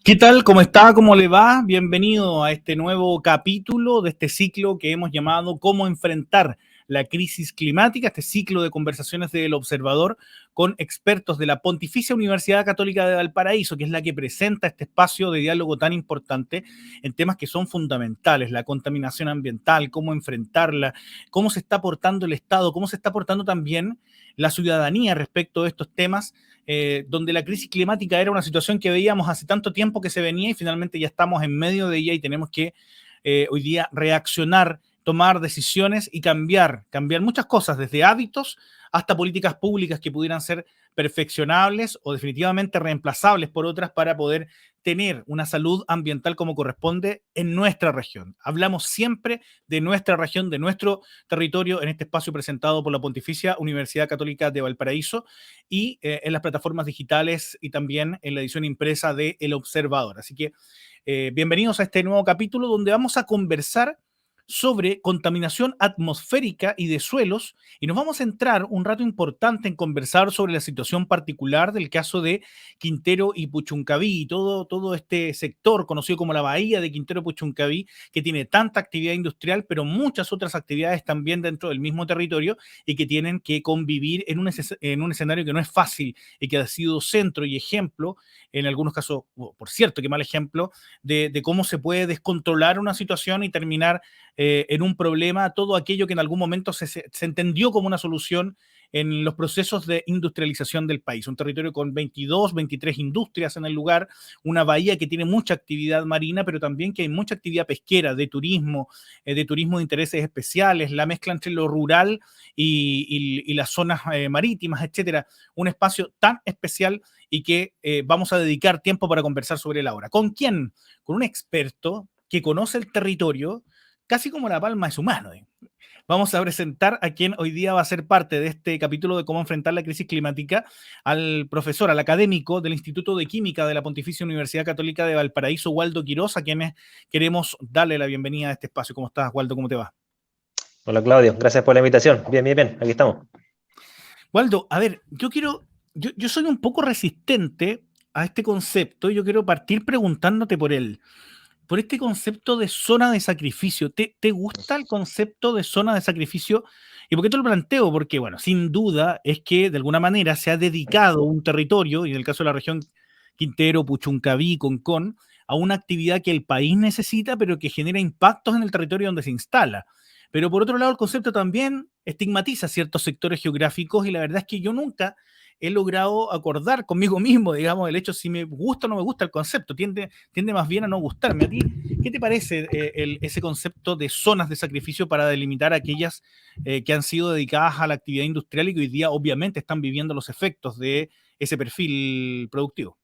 ¿Qué tal? ¿Cómo está? ¿Cómo le va? Bienvenido a este nuevo capítulo de este ciclo que hemos llamado ¿Cómo enfrentar la crisis climática? Este ciclo de conversaciones del Observador con expertos de la Pontificia Universidad Católica de Valparaíso, que es la que presenta este espacio de diálogo tan importante en temas que son fundamentales: la contaminación ambiental, cómo enfrentarla, cómo se está portando el Estado, cómo se está portando también la ciudadanía respecto de estos temas, donde la crisis climática era una situación que veíamos hace tanto tiempo que se venía y finalmente ya estamos en medio de ella y tenemos que hoy día reaccionar, tomar decisiones y cambiar muchas cosas, desde hábitos hasta políticas públicas que pudieran ser perfeccionables o definitivamente reemplazables por otras para poder tener una salud ambiental como corresponde en nuestra región. Hablamos siempre de nuestra región, de nuestro territorio, en este espacio presentado por la Pontificia Universidad Católica de Valparaíso y en las plataformas digitales y también en la edición impresa de El Observador. Así que bienvenidos a este nuevo capítulo donde vamos a conversar sobre contaminación atmosférica y de suelos, y nos vamos a centrar un rato importante en conversar sobre la situación particular del caso de Quintero y Puchuncaví y todo este sector conocido como la Bahía de Quintero Puchuncaví, que tiene tanta actividad industrial, pero muchas otras actividades también dentro del mismo territorio y que tienen que convivir en un escenario que no es fácil y que ha sido centro y ejemplo, en algunos casos, por cierto, que mal ejemplo, de cómo se puede descontrolar una situación y terminar en un problema todo aquello que en algún momento se entendió como una solución en los procesos de industrialización del país. Un territorio con 22, 23 industrias en el lugar, una bahía que tiene mucha actividad marina, pero también que hay mucha actividad pesquera, de turismo de intereses especiales, la mezcla entre lo rural y las zonas marítimas, etcétera. Un espacio tan especial y que vamos a dedicar tiempo para conversar sobre él ahora. ¿Con quién? Con un experto que conoce el territorio casi como la palma de su mano. Vamos a presentar a quien hoy día va a ser parte de este capítulo de cómo enfrentar la crisis climática, al profesor, al académico del Instituto de Química de la Pontificia Universidad Católica de Valparaíso, Waldo Quirós, a quienes queremos darle la bienvenida a este espacio. ¿Cómo estás, Waldo? ¿Cómo te va? Hola Claudio, gracias por la invitación. Bien, bien, bien, aquí estamos. Waldo, a ver, yo soy un poco resistente a este concepto y yo quiero partir preguntándote por él. Por este concepto de zona de sacrificio. ¿Te gusta el concepto de zona de sacrificio? ¿Y por qué te lo planteo? Porque, bueno, sin duda es que de alguna manera se ha dedicado un territorio, y en el caso de la región Quintero, Puchuncaví, Concón, a una actividad que el país necesita, pero que genera impactos en el territorio donde se instala. Pero por otro lado, el concepto también estigmatiza ciertos sectores geográficos y la verdad es que yo nunca he logrado acordar conmigo mismo, digamos, el hecho si me gusta o no me gusta el concepto, tiende más bien a no gustarme. ¿A ti qué te parece ese concepto de zonas de sacrificio para delimitar aquellas que han sido dedicadas a la actividad industrial y que hoy día obviamente están viviendo los efectos de ese perfil productivo?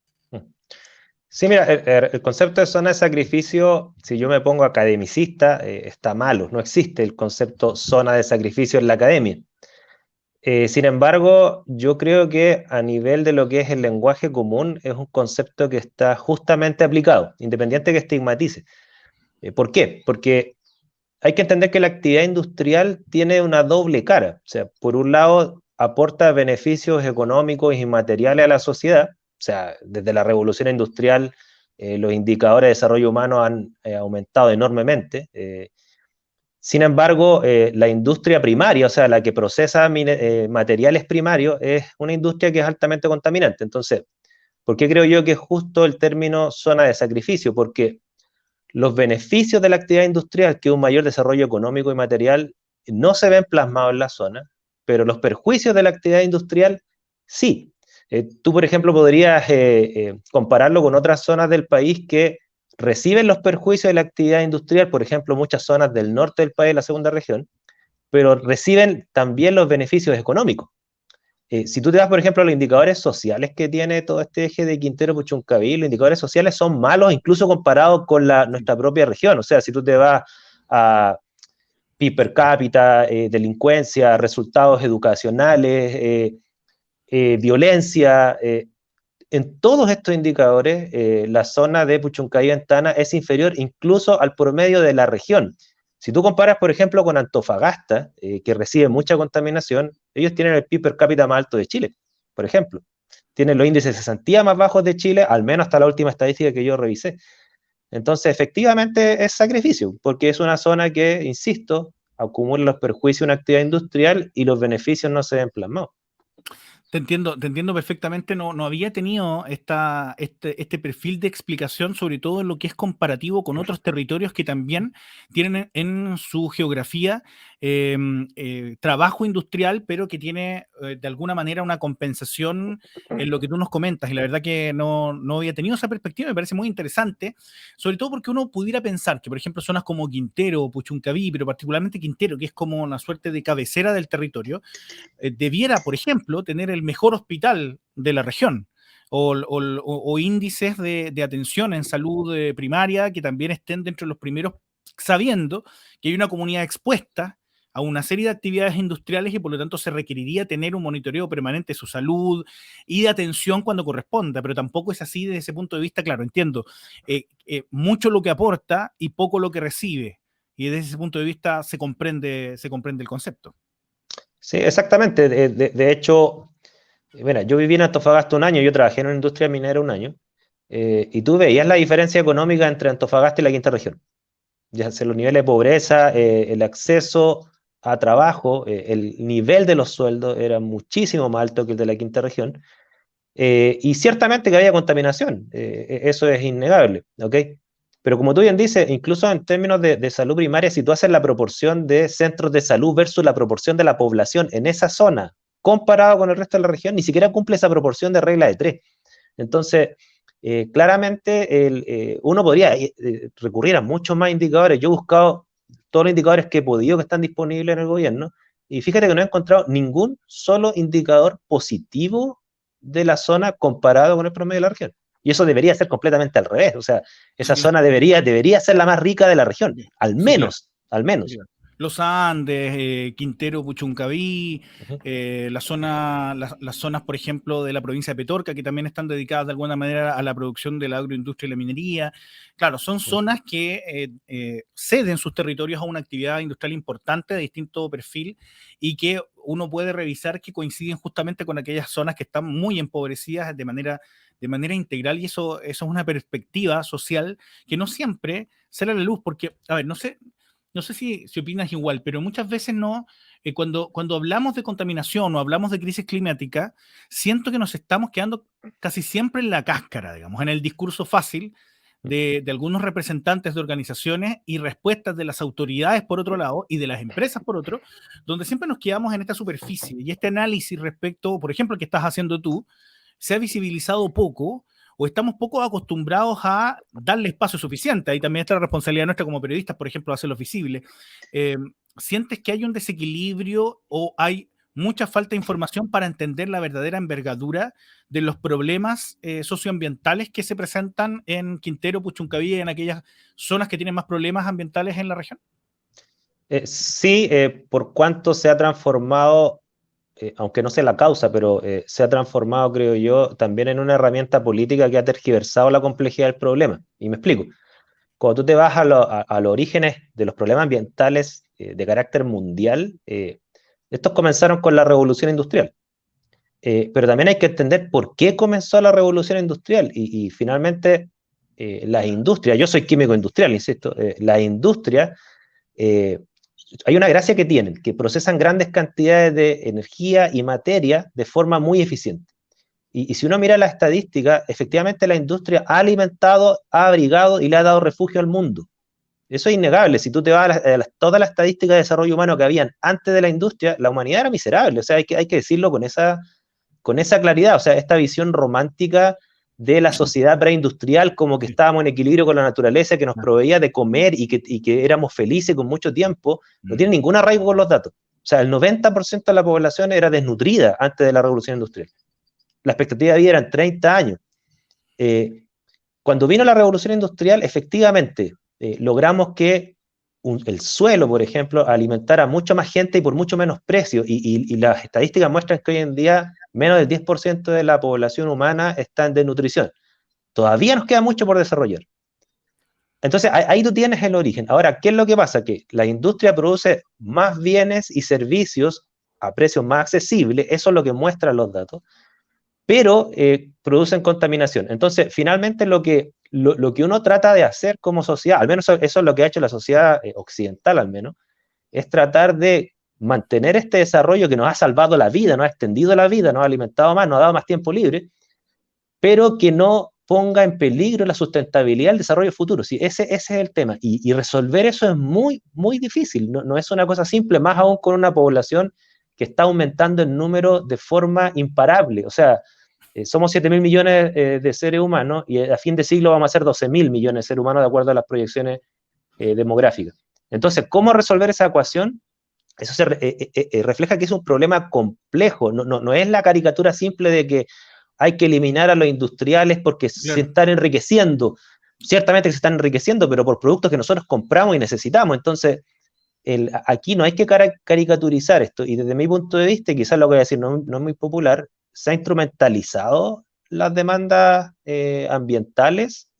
Sí, mira, el concepto de zona de sacrificio, si yo me pongo academicista, está malo. No existe el concepto zona de sacrificio en la academia. Sin embargo, yo creo que a nivel de lo que es el lenguaje común, es un concepto que está justamente aplicado, independiente que estigmatice. ¿Por qué? Porque hay que entender que la actividad industrial tiene una doble cara. O sea, por un lado, aporta beneficios económicos y materiales a la sociedad. O sea, desde la revolución industrial, los indicadores de desarrollo humano han aumentado enormemente. Sin embargo, la industria primaria, o sea, la que procesa materiales primarios, es una industria que es altamente contaminante. Entonces, ¿por qué creo yo que es justo el término zona de sacrificio? Porque los beneficios de la actividad industrial, que es un mayor desarrollo económico y material, no se ven plasmados en la zona, pero los perjuicios de la actividad industrial sí. Tú, por ejemplo, podrías compararlo con otras zonas del país que reciben los perjuicios de la actividad industrial, por ejemplo, muchas zonas del norte del país, la segunda región, pero reciben también los beneficios económicos. Si tú te vas, por ejemplo, a los indicadores sociales que tiene todo este eje de Quintero Puchuncaví, los indicadores sociales son malos incluso comparados con nuestra propia región. O sea, si tú te vas a PIB per cápita, delincuencia, resultados educacionales, violencia, en todos estos indicadores, la zona de Puchuncaví-Ventana es inferior incluso al promedio de la región. Si tú comparas, por ejemplo, con Antofagasta, que recibe mucha contaminación, ellos tienen el PIB per cápita más alto de Chile, por ejemplo. tiene los índices de cesantía más bajos de Chile, al menos hasta la última estadística que yo revisé. Entonces, efectivamente es sacrificio, porque es una zona que, insisto, acumula los perjuicios de una actividad industrial y los beneficios no se ven plasmados. Te entiendo perfectamente. No había tenido este perfil de explicación, sobre todo en lo que es comparativo con otros territorios que también tienen en su geografía trabajo industrial, pero que tiene de alguna manera una compensación en lo que tú nos comentas. Y la verdad que no había tenido esa perspectiva, me parece muy interesante, sobre todo porque uno pudiera pensar que, por ejemplo, zonas como Quintero o Puchuncaví, pero particularmente Quintero, que es como una suerte de cabecera del territorio, debiera, por ejemplo, tener el mejor hospital de la región o índices de atención en salud primaria que también estén dentro de los primeros, sabiendo que hay una comunidad expuesta a una serie de actividades industriales y por lo tanto se requeriría tener un monitoreo permanente de su salud y de atención cuando corresponda, pero tampoco es así desde ese punto de vista. Claro, entiendo, mucho lo que aporta y poco lo que recibe, y desde ese punto de vista se comprende el concepto. Sí, exactamente. De hecho, mira, yo viví en Antofagasta un año, yo trabajé en una industria minera un año, y tú veías la diferencia económica entre Antofagasta y la quinta región. Ya sea los niveles de pobreza, el acceso a trabajo, el nivel de los sueldos era muchísimo más alto que el de la quinta región, y ciertamente que había contaminación, eso es innegable, ¿ok? Pero como tú bien dices, incluso en términos de salud primaria, si tú haces la proporción de centros de salud versus la proporción de la población en esa zona, comparado con el resto de la región, ni siquiera cumple esa proporción de regla de 3. Entonces, claramente uno podría recurrir a muchos más indicadores. Yo he buscado todos los indicadores que he podido que están disponibles en el gobierno, y fíjate que no he encontrado ningún solo indicador positivo de la zona comparado con el promedio de la región. Y eso debería ser completamente al revés. O sea, esa Sí, claro. zona debería ser la más rica de la región, al Sí, claro. menos, al menos. Los Andes, Quintero, Puchuncaví, Uh-huh. las zonas, por ejemplo, de la provincia de Petorca, que también están dedicadas de alguna manera a la producción de la agroindustria y la minería. Claro, son zonas que ceden sus territorios a una actividad industrial importante de distinto perfil y que uno puede revisar que coinciden justamente con aquellas zonas que están muy empobrecidas de manera integral, y eso es una perspectiva social que no siempre sale a la luz, porque, a ver, no sé si opinas igual, pero muchas veces no, cuando hablamos de contaminación o hablamos de crisis climática, siento que nos estamos quedando casi siempre en la cáscara, digamos, en el discurso fácil de algunos representantes de organizaciones y respuestas de las autoridades por otro lado y de las empresas por otro, donde siempre nos quedamos en esta superficie, y este análisis respecto, por ejemplo, el que estás haciendo tú, se ha visibilizado poco o estamos poco acostumbrados a darle espacio suficiente. Ahí también está la responsabilidad nuestra como periodistas, por ejemplo, de hacerlo visible. Eh, ¿Sientes que hay un desequilibrio o hay mucha falta de información para entender la verdadera envergadura de los problemas socioambientales que se presentan en Quintero, Puchuncaví, en aquellas zonas que tienen más problemas ambientales en la región? Sí, por cuanto se ha transformado, aunque no sé la causa, pero se ha transformado, creo yo, también en una herramienta política que ha tergiversado la complejidad del problema. Y me explico. Cuando tú te vas a los orígenes de los problemas ambientales de carácter mundial, estos comenzaron con la revolución industrial. Pero también hay que entender por qué comenzó la revolución industrial y finalmente las industrias, yo soy químico industrial, insisto, las industrias, hay una gracia que tienen, que procesan grandes cantidades de energía y materia de forma muy eficiente. Y si uno mira la estadística, efectivamente la industria ha alimentado, ha abrigado y le ha dado refugio al mundo. Eso es innegable. Si tú te vas a toda la estadística de desarrollo humano que habían antes de la industria, la humanidad era miserable. O sea, hay que decirlo con esa claridad. O sea, esta visión romántica de la sociedad preindustrial, como que estábamos en equilibrio con la naturaleza, que nos proveía de comer y que éramos felices con mucho tiempo, no tiene ningún arraigo con los datos. O sea, el 90% de la población era desnutrida antes de la revolución industrial. La expectativa de vida eran 30 años. Cuando vino la revolución industrial, efectivamente, logramos que el suelo, por ejemplo, alimentara a mucha más gente y por mucho menos precio, y las estadísticas muestran que hoy en día menos del 10% de la población humana está en desnutrición. Todavía nos queda mucho por desarrollar. Entonces, ahí tú tienes el origen. Ahora, ¿qué es lo que pasa? Que la industria produce más bienes y servicios a precios más accesibles, eso es lo que muestran los datos, pero producen contaminación. Entonces, finalmente lo que uno trata de hacer como sociedad, al menos eso es lo que ha hecho la sociedad occidental al menos, es tratar de mantener este desarrollo que nos ha salvado la vida, nos ha extendido la vida, nos ha alimentado más, nos ha dado más tiempo libre, pero que no ponga en peligro la sustentabilidad del desarrollo futuro. Sí, ese es el tema. Y resolver eso es muy, muy difícil. No, no es una cosa simple, más aún con una población que está aumentando en número de forma imparable. O sea, somos 7.000 millones de seres humanos y a fin de siglo vamos a ser 12.000 millones de seres humanos de acuerdo a las proyecciones demográficas. Entonces, ¿cómo resolver esa ecuación? Eso refleja que es un problema complejo, no es la caricatura simple de que hay que eliminar a los industriales porque se Claro. están enriqueciendo. Ciertamente que se están enriqueciendo, pero por productos que nosotros compramos y necesitamos. Entonces, aquí no hay que caricaturizar esto. Y desde mi punto de vista, quizás lo que voy a decir no es muy popular, se ha instrumentalizado las demandas ambientales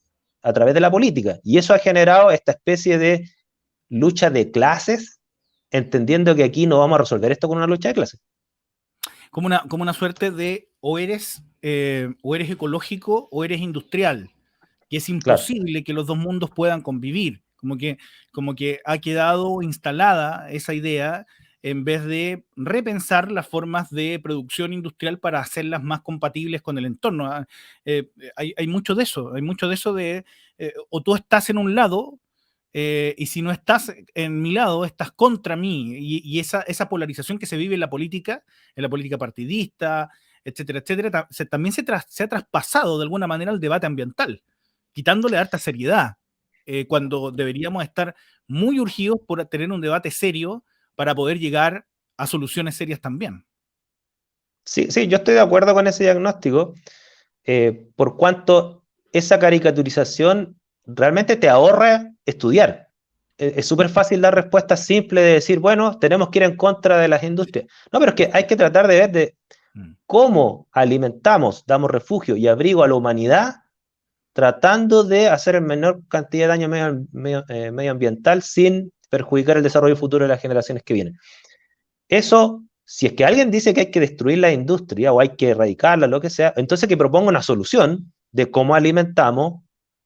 a través de la política. Y eso ha generado esta especie de lucha de clases, entendiendo que aquí no vamos a resolver esto con una lucha de clases. Como una suerte de o eres ecológico o eres industrial, que es Claro. imposible que los dos mundos puedan convivir. Como que ha quedado instalada esa idea en vez de repensar las formas de producción industrial para hacerlas más compatibles con el entorno. Hay mucho de eso, hay mucho de eso de, o tú estás en un lado, y si no estás en mi lado, estás contra mí. Y esa polarización que se vive en la política partidista, etcétera, etcétera, también se ha traspasado de alguna manera al debate ambiental, quitándole harta seriedad, cuando deberíamos estar muy urgidos por tener un debate serio para poder llegar a soluciones serias también. Sí, sí, yo estoy de acuerdo con ese diagnóstico, por cuanto esa caricaturización realmente te ahorra estudiar. Es súper fácil dar respuestas simples de decir, bueno, tenemos que ir en contra de las industrias. No, pero es que hay que tratar de ver de Mm. cómo alimentamos, damos refugio y abrigo a la humanidad, tratando de hacer en menor cantidad de daño medioambiental sin perjudicar el desarrollo futuro de las generaciones que vienen. Eso, si es que alguien dice que hay que destruir la industria o hay que erradicarla, lo que sea, entonces que proponga una solución de cómo alimentamos,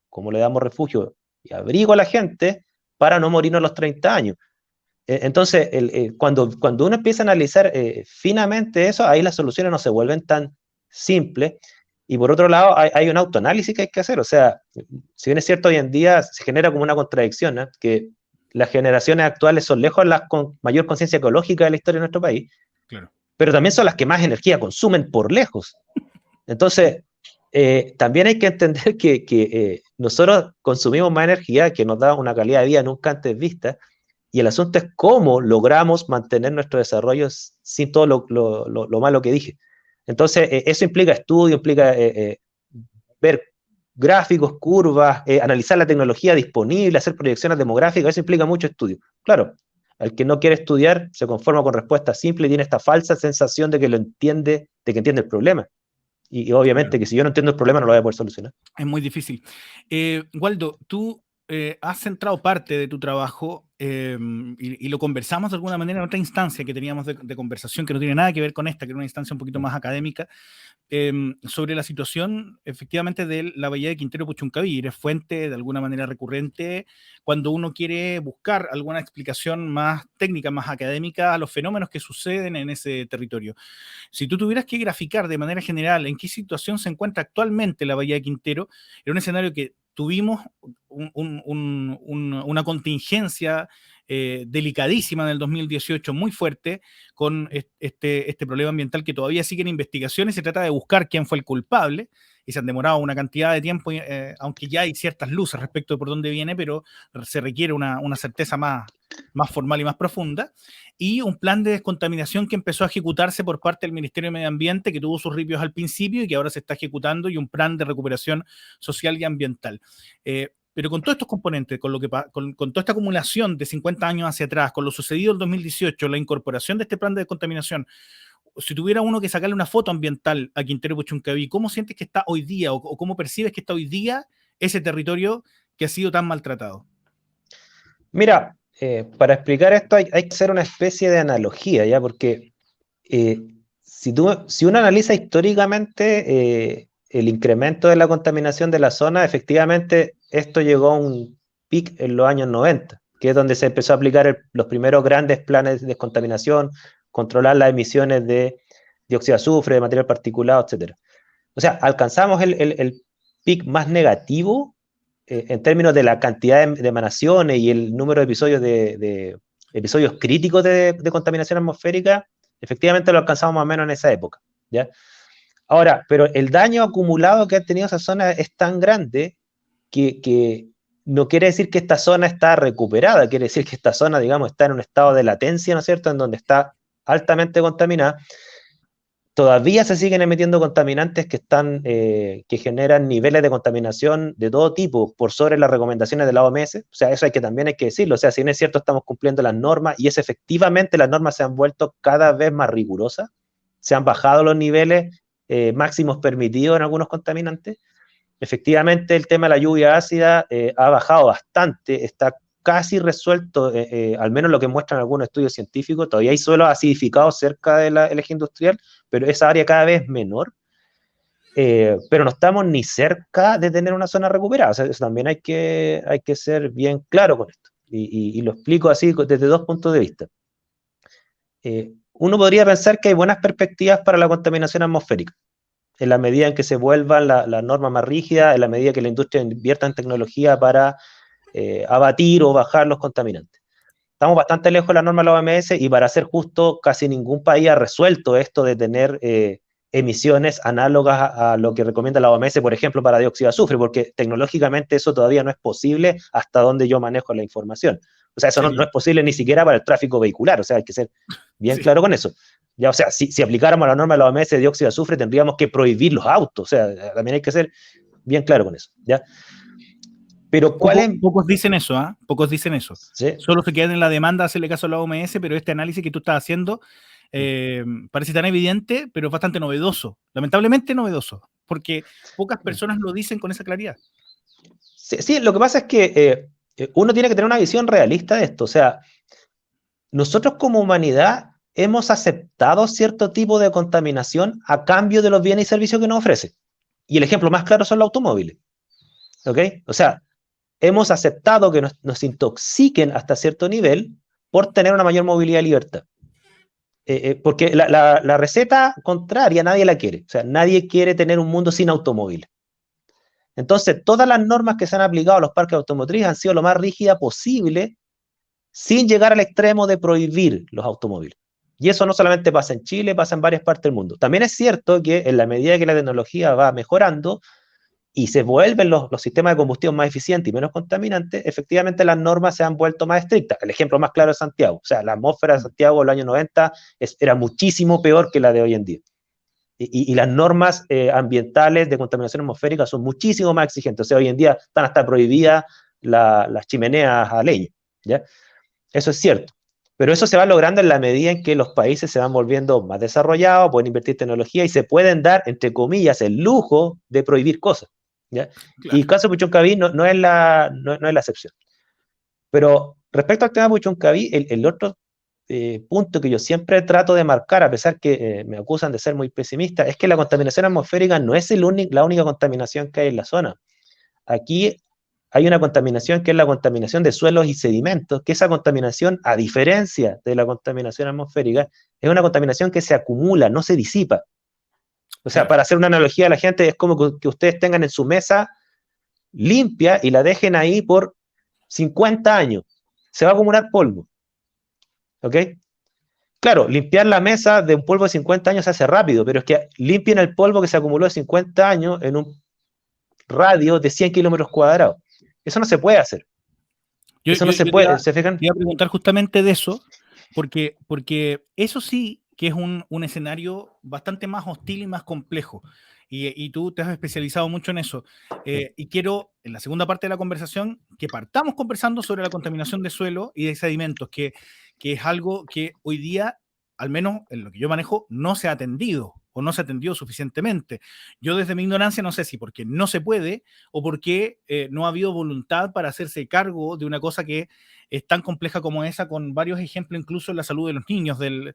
cómo le damos refugio y abrigo a la gente para no morirnos a los 30 años. Entonces, cuando uno empieza a analizar finamente eso, ahí las soluciones no se vuelven tan simples. Y por otro lado, hay un autoanálisis que hay que hacer. O sea, si bien es cierto, hoy en día se genera como una contradicción, ¿no? Que las generaciones actuales son lejos las con mayor conciencia ecológica de la historia de nuestro país, Claro. pero también son las que más energía consumen por lejos. Entonces, también hay que entender que nosotros consumimos más energía, que nos da una calidad de vida nunca antes vista, y el asunto es cómo logramos mantener nuestro desarrollo sin todo lo malo que dije. Entonces, eso implica estudio, implica ver gráficos, curvas, analizar la tecnología disponible, hacer proyecciones demográficas, eso implica mucho estudio. Claro, el que no quiere estudiar se conforma con respuestas simples y tiene esta falsa sensación de que lo entiende, de que entiende el problema. Y obviamente Claro. que si yo no entiendo el problema no lo voy a poder solucionar. Es muy difícil. Waldo, tú has centrado parte de tu trabajo, y lo conversamos de alguna manera en otra instancia que teníamos de conversación que no tiene nada que ver con esta, que era una instancia un poquito más académica, sobre la situación efectivamente de la bahía de Quintero Puchuncaví. Es fuente de alguna manera recurrente cuando uno quiere buscar alguna explicación más técnica, más académica a los fenómenos que suceden en ese territorio. Si tú tuvieras que graficar de manera general en qué situación se encuentra actualmente la bahía de Quintero, era un escenario que tuvimos una contingencia delicadísima en el 2018, muy fuerte, con este problema ambiental que todavía sigue en investigación y se trata de buscar quién fue el culpable. Y se han demorado una cantidad de tiempo, aunque ya hay ciertas luces respecto de por dónde viene, pero se requiere una certeza más formal y más profunda. Y un plan de descontaminación que empezó a ejecutarse por parte del Ministerio de Medio Ambiente, que tuvo sus ripios al principio y que ahora se está ejecutando, y un plan de recuperación social y ambiental. Pero con todos estos componentes, con toda esta acumulación de 50 años hacia atrás, con lo sucedido en el 2018, la incorporación de este plan de descontaminación, si tuviera uno que sacarle una foto ambiental a Quintero Puchuncaví, ¿cómo sientes que está hoy día o cómo percibes que está hoy día ese territorio que ha sido tan maltratado? Mira, para explicar esto hay que hacer una especie de analogía, ¿ya? Porque eh, si uno analiza históricamente el incremento de la contaminación de la zona, efectivamente esto llegó a un pic en los años 90, que es donde se empezó a aplicar los primeros grandes planes de descontaminación, controlar las emisiones de dióxido de azufre, de material particulado, etc. O sea, alcanzamos el pic más negativo en términos de la cantidad de emanaciones y el número de episodios episodios críticos de contaminación atmosférica, efectivamente lo alcanzamos más o menos en esa época, ¿ya? Ahora, pero el daño acumulado que ha tenido esa zona es tan grande que no quiere decir que esta zona está recuperada, quiere decir que esta zona, digamos, está en un estado de latencia, ¿no es cierto?, en donde está altamente contaminada. Todavía se siguen emitiendo contaminantes que generan niveles de contaminación de todo tipo por sobre las recomendaciones de la OMS. O sea, eso también hay que decirlo. O sea, si bien es cierto, estamos cumpliendo las normas y efectivamente las normas se han vuelto cada vez más rigurosas, se han bajado los niveles máximos permitidos en algunos contaminantes. Efectivamente, el tema de la lluvia ácida ha bajado bastante, está casi resuelto, al menos lo que muestran algunos estudios científicos. Todavía hay suelos acidificados cerca del eje industrial, pero esa área cada vez es menor. Pero no estamos ni cerca de tener una zona recuperada. O sea, eso también hay que ser bien claro con esto. Y lo explico así desde dos puntos de vista. Uno podría pensar que hay buenas perspectivas para la contaminación atmosférica, en la medida en que se vuelvan las normas más rígidas, en la medida que la industria invierta en tecnología para abatir o bajar los contaminantes. Estamos bastante lejos de la norma de la OMS y, para ser justo, casi ningún país ha resuelto esto de tener emisiones análogas a lo que recomienda la OMS, por ejemplo, para dióxido de azufre, porque tecnológicamente eso todavía no es posible hasta donde yo manejo la información. O sea, eso no es posible ni siquiera para el tráfico vehicular, o sea, hay que ser bien claro con eso. Ya, o sea, si aplicáramos la norma de la OMS de dióxido de azufre, tendríamos que prohibir los autos, o sea, también hay que ser bien claro con eso, ¿ya? Pero pocos dicen eso, ¿ah? Pocos dicen eso. ¿Sí? Solo se quedan en la demanda hacerle caso a la OMS, pero este análisis que tú estás haciendo parece tan evidente, pero bastante novedoso. Lamentablemente novedoso, porque pocas personas lo dicen con esa claridad. Sí, lo que pasa es que uno tiene que tener una visión realista de esto. O sea, nosotros como humanidad hemos aceptado cierto tipo de contaminación a cambio de los bienes y servicios que nos ofrece. Y el ejemplo más claro son los automóviles. ¿Ok? O sea, hemos aceptado que nos intoxiquen hasta cierto nivel por tener una mayor movilidad y libertad. Porque la receta contraria nadie la quiere. O sea, nadie quiere tener un mundo sin automóviles. Entonces, todas las normas que se han aplicado a los parques automotrices han sido lo más rígida posible, sin llegar al extremo de prohibir los automóviles. Y eso no solamente pasa en Chile, pasa en varias partes del mundo. También es cierto que en la medida que la tecnología va mejorando y se vuelven los sistemas de combustión más eficientes y menos contaminantes, efectivamente las normas se han vuelto más estrictas. El ejemplo más claro es Santiago. O sea, la atmósfera de Santiago en los años 90 era muchísimo peor que la de hoy en día. Y las normas ambientales de contaminación atmosférica son muchísimo más exigentes. O sea, hoy en día están hasta prohibidas las chimeneas a leña, ¿ya? Eso es cierto. Pero eso se va logrando en la medida en que los países se van volviendo más desarrollados, pueden invertir en tecnología y se pueden dar, entre comillas, el lujo de prohibir cosas, ¿ya? Claro. Y el caso de Puchoncaví no es la excepción. Pero respecto al tema de Puchoncaví, el otro punto que yo siempre trato de marcar, a pesar que me acusan de ser muy pesimista, es que la contaminación atmosférica no es la única contaminación que hay en la zona. Aquí hay una contaminación que es la contaminación de suelos y sedimentos, que esa contaminación, a diferencia de la contaminación atmosférica, es una contaminación que se acumula, no se disipa. O sea, para hacer una analogía a la gente, es como que ustedes tengan en su mesa limpia y la dejen ahí por 50 años. Se va a acumular polvo. ¿Ok? Claro, limpiar la mesa de un polvo de 50 años se hace rápido, pero es que limpien el polvo que se acumuló de 50 años en un radio de 100 kilómetros cuadrados. Eso no se puede hacer. Eso no se puede. ¿Se fijan? Te iba a preguntar justamente de eso, porque eso sí que es un escenario bastante más hostil y más complejo. Y tú te has especializado mucho en eso. Y quiero, en la segunda parte de la conversación, que partamos conversando sobre la contaminación de suelo y de sedimentos, que es algo que hoy día, al menos en lo que yo manejo, no se ha atendido o no se atendió suficientemente. Yo desde mi ignorancia no sé si porque no se puede o porque no ha habido voluntad para hacerse cargo de una cosa que es tan compleja como esa, con varios ejemplos incluso en la salud de los niños del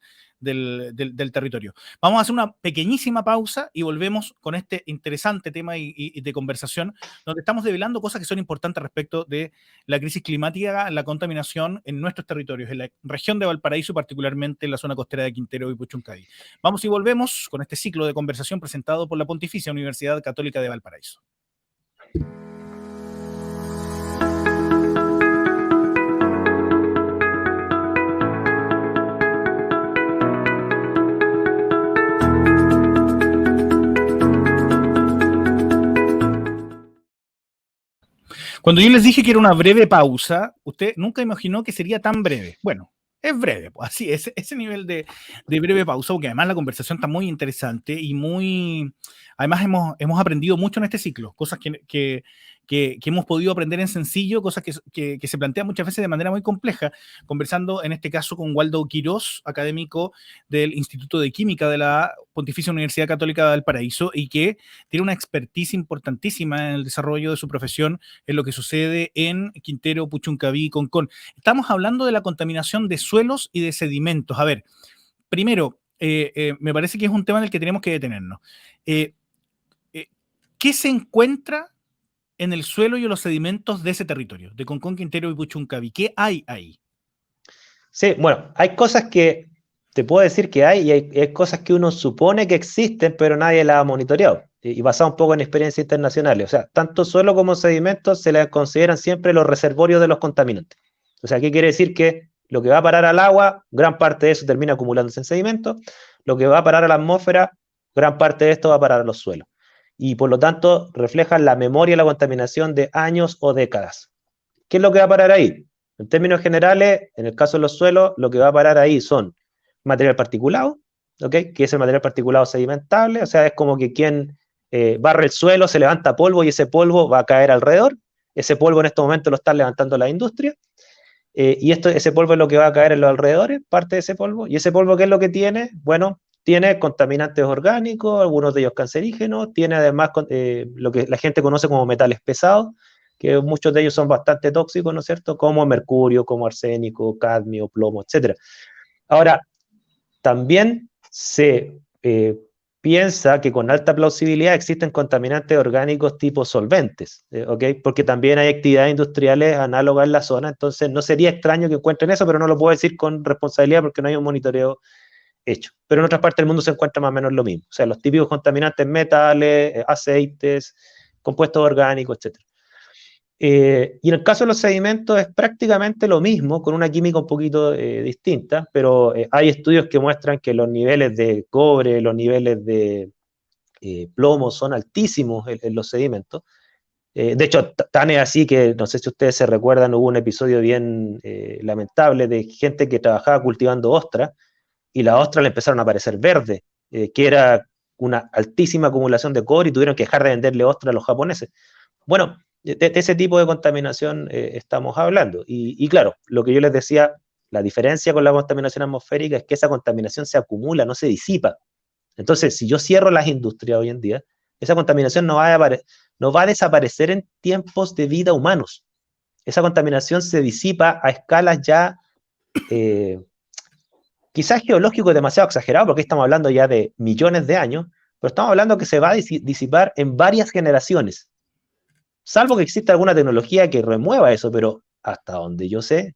territorio. Vamos a hacer una pequeñísima pausa y volvemos con este interesante tema y de conversación, donde estamos develando cosas que son importantes respecto de la crisis climática, la contaminación en nuestros territorios, en la región de Valparaíso, particularmente en la zona costera de Quintero y Puchuncaví. Vamos y volvemos con este ciclo de conversación presentado por la Pontificia Universidad Católica de Valparaíso. Cuando yo les dije que era una breve pausa, usted nunca imaginó que sería tan breve. Bueno, es breve, pues así, ese nivel de breve pausa, porque además la conversación está muy interesante y muy... Además hemos aprendido mucho en este ciclo, cosas que hemos podido aprender en sencillo, cosas que se plantean muchas veces de manera muy compleja, conversando en este caso con Waldo Quirós, académico del Instituto de Química de la Pontificia Universidad Católica de Valparaíso, y que tiene una expertise importantísima en el desarrollo de su profesión en lo que sucede en Quintero, Puchuncaví y Concón. Estamos hablando de la contaminación de suelos y de sedimentos. A ver, primero, me parece que es un tema en el que tenemos que detenernos. ¿Qué se encuentra en el suelo y en los sedimentos de ese territorio, de Concón, Quintero y Puchuncaví? ¿Qué hay ahí? Sí, bueno, hay cosas que te puedo decir que hay y hay cosas que uno supone que existen, pero nadie las ha monitoreado. Y basado un poco en experiencias internacionales. O sea, tanto suelo como sedimentos se les consideran siempre los reservorios de los contaminantes. O sea, ¿qué quiere decir? Que lo que va a parar al agua, gran parte de eso termina acumulándose en sedimentos. Lo que va a parar a la atmósfera, gran parte de esto va a parar a los suelos. Y por lo tanto, reflejan la memoria y la contaminación de años o décadas. ¿Qué es lo que va a parar ahí? En términos generales, en el caso de los suelos, lo que va a parar ahí son material particulado, ¿ok? Que es el material particulado sedimentable, o sea, es como que quien barre el suelo, se levanta polvo y ese polvo va a caer alrededor. Ese polvo en este momento lo están levantando la industria. Y ese polvo es lo que va a caer en los alrededores, parte de ese polvo. ¿Y ese polvo qué es lo que tiene? Bueno, tiene contaminantes orgánicos, algunos de ellos cancerígenos, tiene además lo que la gente conoce como metales pesados, que muchos de ellos son bastante tóxicos, ¿no es cierto? Como mercurio, como arsénico, cadmio, plomo, etc. Ahora, también se piensa que con alta plausibilidad existen contaminantes orgánicos tipo solventes, ¿ok? Porque también hay actividades industriales análogas en la zona, entonces no sería extraño que encuentren eso, pero no lo puedo decir con responsabilidad porque no hay un monitoreo hecho. Pero en otras partes del mundo se encuentra más o menos lo mismo. O sea, los típicos contaminantes metales, aceites, compuestos orgánicos, etc. Y en el caso de los sedimentos es prácticamente lo mismo, con una química un poquito distinta, pero hay estudios que muestran que los niveles de cobre, los niveles de plomo son altísimos en los sedimentos. De hecho, tan es así que, no sé si ustedes se recuerdan, hubo un episodio bien lamentable de gente que trabajaba cultivando ostras, y las ostras le empezaron a aparecer verdes, que era una altísima acumulación de cobre y tuvieron que dejar de venderle ostras a los japoneses. Bueno, de ese tipo de contaminación estamos hablando. Y claro, lo que yo les decía, la diferencia con la contaminación atmosférica es que esa contaminación se acumula, no se disipa. Entonces, si yo cierro las industrias hoy en día, esa contaminación no va a desaparecer en tiempos de vida humanos. Esa contaminación se disipa a escalas ya, quizás geológico demasiado exagerado, porque estamos hablando ya de millones de años, pero estamos hablando que se va a disipar en varias generaciones. Salvo que exista alguna tecnología que remueva eso, pero hasta donde yo sé,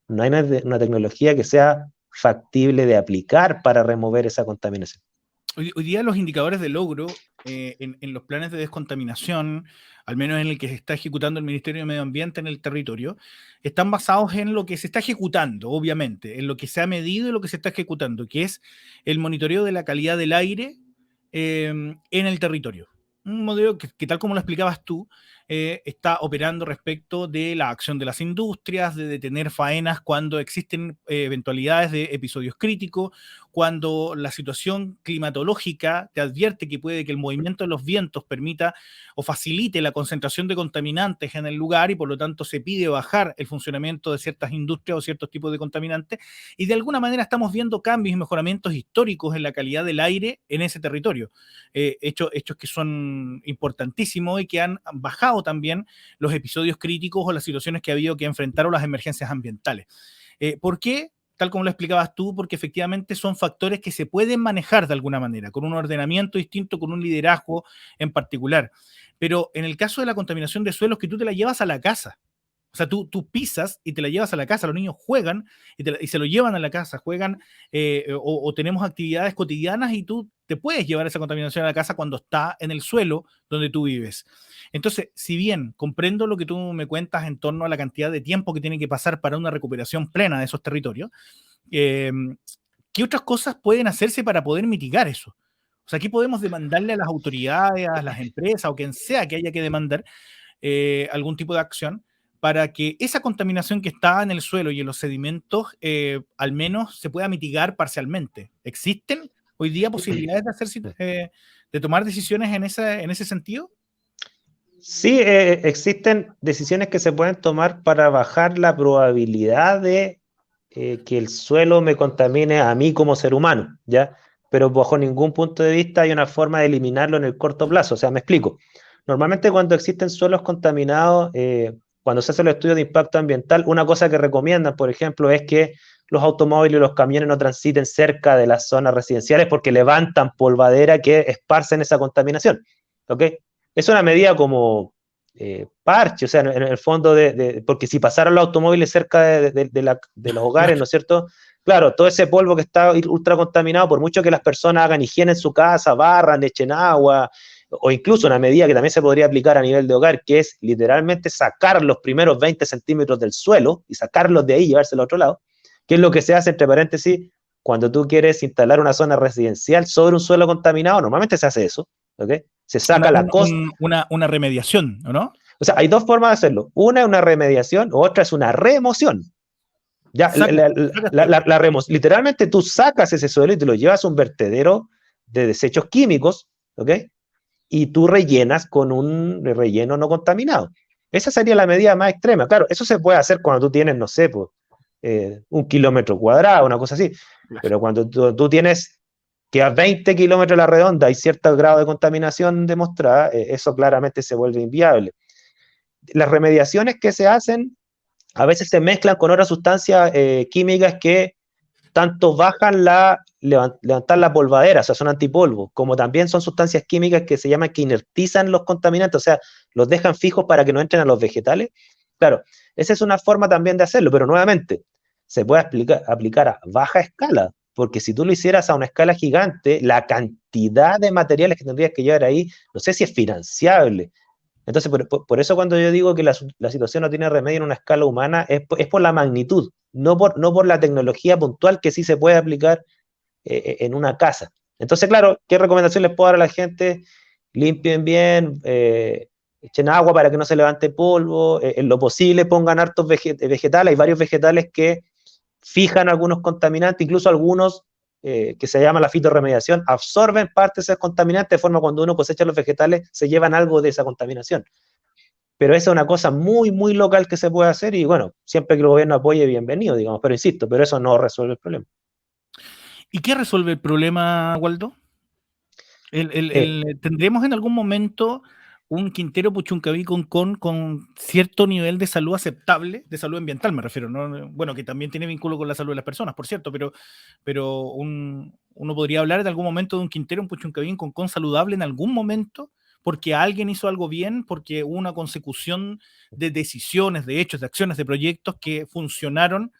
no hay una tecnología que sea factible de aplicar para remover esa contaminación. Hoy día los indicadores de logro en los planes de descontaminación, al menos en el que se está ejecutando el Ministerio de Medio Ambiente en el territorio, están basados en lo que se está ejecutando, obviamente, en lo que se ha medido y lo que se está ejecutando, que es el monitoreo de la calidad del aire en el territorio. Un modelo que tal como lo explicabas tú, está operando respecto de la acción de las industrias, de detener faenas cuando existen eventualidades de episodios críticos, cuando la situación climatológica te advierte que puede que el movimiento de los vientos permita o facilite la concentración de contaminantes en el lugar y por lo tanto se pide bajar el funcionamiento de ciertas industrias o ciertos tipos de contaminantes, y de alguna manera estamos viendo cambios y mejoramientos históricos en la calidad del aire en ese territorio, hechos que son importantísimos y que han bajado también los episodios críticos o las situaciones que ha habido que enfrentar o las emergencias ambientales. ¿Por qué? Tal como lo explicabas tú, porque efectivamente son factores que se pueden manejar de alguna manera, con un ordenamiento distinto, con un liderazgo en particular. Pero en el caso de la contaminación de suelos, que tú te la llevas a la casa. O sea, tú pisas y te la llevas a la casa, los niños juegan y se lo llevan a la casa, juegan o tenemos actividades cotidianas y tú te puedes llevar esa contaminación a la casa cuando está en el suelo donde tú vives. Entonces, si bien comprendo lo que tú me cuentas en torno a la cantidad de tiempo que tiene que pasar para una recuperación plena de esos territorios, eh, ¿qué otras cosas pueden hacerse para poder mitigar eso? O sea, ¿qué podemos demandarle a las autoridades, a las empresas o quien sea que haya que demandar algún tipo de acción para que esa contaminación que está en el suelo y en los sedimentos al menos se pueda mitigar parcialmente? ¿Existen hoy día posibilidades de, de tomar decisiones en ese sentido? Sí, existen decisiones que se pueden tomar para bajar la probabilidad de que el suelo me contamine a mí como ser humano, ¿ya? Pero bajo ningún punto de vista hay una forma de eliminarlo en el corto plazo. O sea, me explico. Normalmente cuando existen suelos contaminados, cuando se hace el estudio de impacto ambiental, una cosa que recomiendan, por ejemplo, es que los automóviles y los camiones no transiten cerca de las zonas residenciales porque levantan polvadera que esparcen esa contaminación, ¿ok? Es una medida como parche, o sea, en el fondo, porque si pasaran los automóviles cerca de los hogares, ¿no es cierto? Claro, todo ese polvo que está ultra contaminado, por mucho que las personas hagan higiene en su casa, barran, echen agua, o incluso una medida que también se podría aplicar a nivel de hogar, que es literalmente sacar los primeros 20 centímetros del suelo y sacarlos de ahí y llevárselos a otro lado, que es lo que se hace, entre paréntesis, cuando tú quieres instalar una zona residencial sobre un suelo contaminado. Normalmente se hace eso, ¿ok? Se saca la costa. Una remediación, ¿no? O sea, hay dos formas de hacerlo. Una es una remediación, otra es una remoción. Ya, literalmente tú sacas ese suelo y te lo llevas a un vertedero de desechos químicos, ¿ok? Y tú rellenas con un relleno no contaminado. Esa sería la medida más extrema. Claro, eso se puede hacer cuando tú tienes, no sé, pues, 1 kilómetro cuadrado, una cosa así. Claro. Pero cuando tú tienes que a 20 kilómetros a la redonda hay cierto grado de contaminación demostrada, eso claramente se vuelve inviable. Las remediaciones que se hacen a veces se mezclan con otras sustancias químicas que tanto bajan levantar la polvadera, o sea, son antipolvo, como también son sustancias químicas que se llaman que inertizan los contaminantes, o sea, los dejan fijos para que no entren a los vegetales. Claro, esa es una forma también de hacerlo, pero nuevamente, se puede aplicar a baja escala, porque si tú lo hicieras a una escala gigante, la cantidad de materiales que tendrías que llevar ahí, no sé si es financiable. Entonces, por eso cuando yo digo que la situación no tiene remedio en una escala humana, es por la magnitud, no por la tecnología puntual que sí se puede aplicar en una casa. Entonces, claro, ¿qué recomendación les puedo dar a la gente? Limpien bien, echen agua para que no se levante polvo, en lo posible pongan hartos vegetales, hay varios vegetales que fijan algunos contaminantes, incluso algunos que se llama la fitorremediación, absorben parte de esos contaminantes, de forma que cuando uno cosecha los vegetales se llevan algo de esa contaminación. Pero esa es una cosa muy, muy local que se puede hacer y bueno, siempre que el gobierno apoye, bienvenido, digamos, pero insisto, pero eso no resuelve el problema. ¿Y qué resuelve el problema, Waldo? ¿Tendremos en algún momento un Quintero Puchuncaví con cierto nivel de salud aceptable, de salud ambiental me refiero, ¿no? Bueno, que también tiene vínculo con la salud de las personas, por cierto, pero uno podría hablar en algún momento de un Quintero, un Puchuncaví con saludable en algún momento, porque alguien hizo algo bien, porque hubo una consecución de decisiones, de hechos, de acciones, de proyectos que funcionaron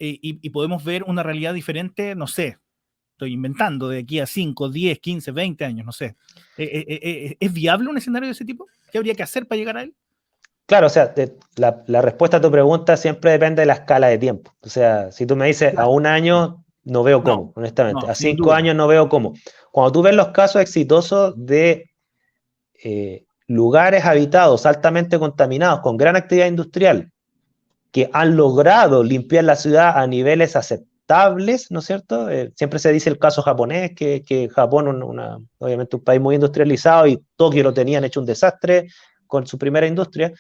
y podemos ver una realidad diferente, no sé, estoy inventando, de aquí a 5, 10, 15, 20 años, no sé. ¿Es viable un escenario de ese tipo? ¿Qué habría que hacer para llegar a él? Claro, o sea, la respuesta a tu pregunta siempre depende de la escala de tiempo. O sea, si tú me dices a 1 año, no veo cómo, No, honestamente. no, A sin 5 duda. años no veo cómo. Cuando tú ves los casos exitosos de lugares habitados altamente contaminados con gran actividad industrial que han logrado limpiar la ciudad a niveles aceptables, ¿no es cierto? Siempre se dice el caso japonés, que Japón, obviamente un país muy industrializado, y Tokio lo tenían hecho un desastre con su primera industria.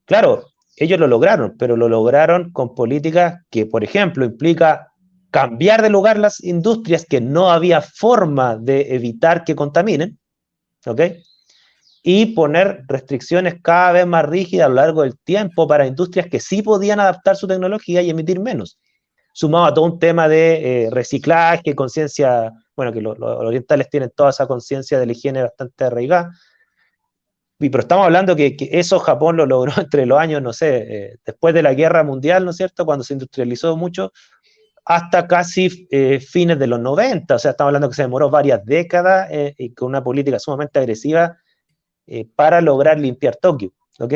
Claro, ellos lo lograron, pero lo lograron con políticas que, por ejemplo, implica cambiar de lugar las industrias que no había forma de evitar que contaminen, ¿ok? Y poner restricciones cada vez más rígidas a lo largo del tiempo para industrias que sí podían adaptar su tecnología y emitir menos. Sumado a todo un tema de reciclaje, conciencia, bueno, que los orientales tienen toda esa conciencia de la higiene bastante arraigada. Pero estamos hablando que eso Japón lo logró entre los años, no sé, después de la Guerra Mundial, ¿no es cierto?, cuando se industrializó mucho, hasta casi fines de los 90. O sea, estamos hablando que se demoró varias décadas y con una política sumamente agresiva para lograr limpiar Tokio, ¿ok?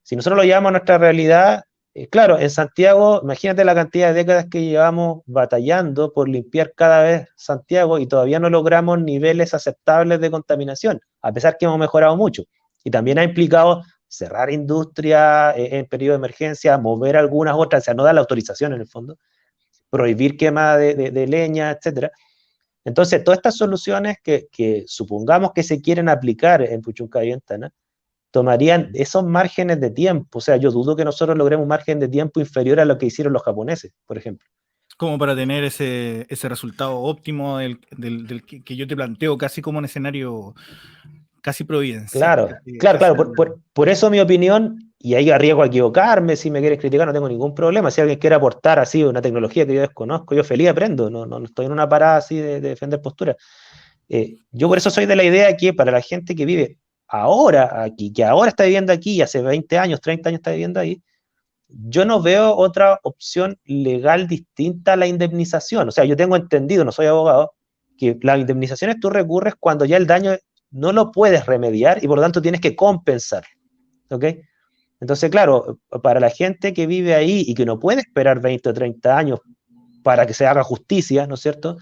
Si nosotros lo llevamos a nuestra realidad, claro, en Santiago, imagínate la cantidad de décadas que llevamos batallando por limpiar cada vez Santiago y todavía no logramos niveles aceptables de contaminación, a pesar que hemos mejorado mucho. Y también ha implicado cerrar industria en periodo de emergencia, mover algunas otras, o sea, no dar la autorización en el fondo, prohibir quema de leña, etcétera. Entonces, todas estas soluciones que supongamos que se quieren aplicar en Puchuncaví y Ventana, tomarían esos márgenes de tiempo. O sea, yo dudo que nosotros logremos un margen de tiempo inferior a lo que hicieron los japoneses, por ejemplo. Como para tener ese resultado óptimo del que yo te planteo, casi como un escenario casi providencial. Claro, claro, Casi claro. Por eso mi opinión, y ahí arriesgo a equivocarme, si me quieres criticar no tengo ningún problema. Si alguien quiere aportar así una tecnología que yo desconozco, yo feliz aprendo. No estoy en una parada así de defender postura. Yo por eso soy de la idea que para la gente que vive ahora aquí, que ahora está viviendo aquí y hace 20 años, 30 años está viviendo ahí, yo no veo otra opción legal distinta a la indemnización. O sea, yo tengo entendido, no soy abogado, que las indemnizaciones tú recurres cuando ya el daño no lo puedes remediar y por lo tanto tienes que compensar. ¿Ok? Entonces, claro, para la gente que vive ahí y que no puede esperar 20 o 30 años para que se haga justicia, ¿no es cierto?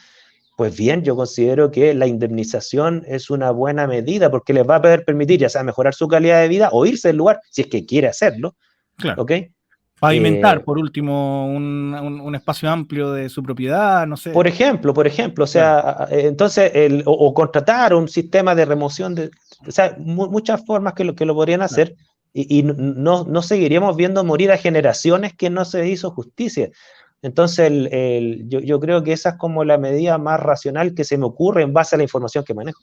Pues bien, yo considero que la indemnización es una buena medida porque les va a poder permitir ya sea mejorar su calidad de vida o irse del lugar si es que quiere hacerlo, claro. ¿ok? Pavimentar, por último, un espacio amplio de su propiedad, no sé. Por ejemplo, o Claro, sea, entonces, o contratar un sistema de remoción, o sea, muchas formas que lo podrían claro. hacer y no seguiríamos viendo morir a generaciones que no se hizo justicia. Entonces, yo creo que esa es como la medida más racional que se me ocurre en base a la información que manejo.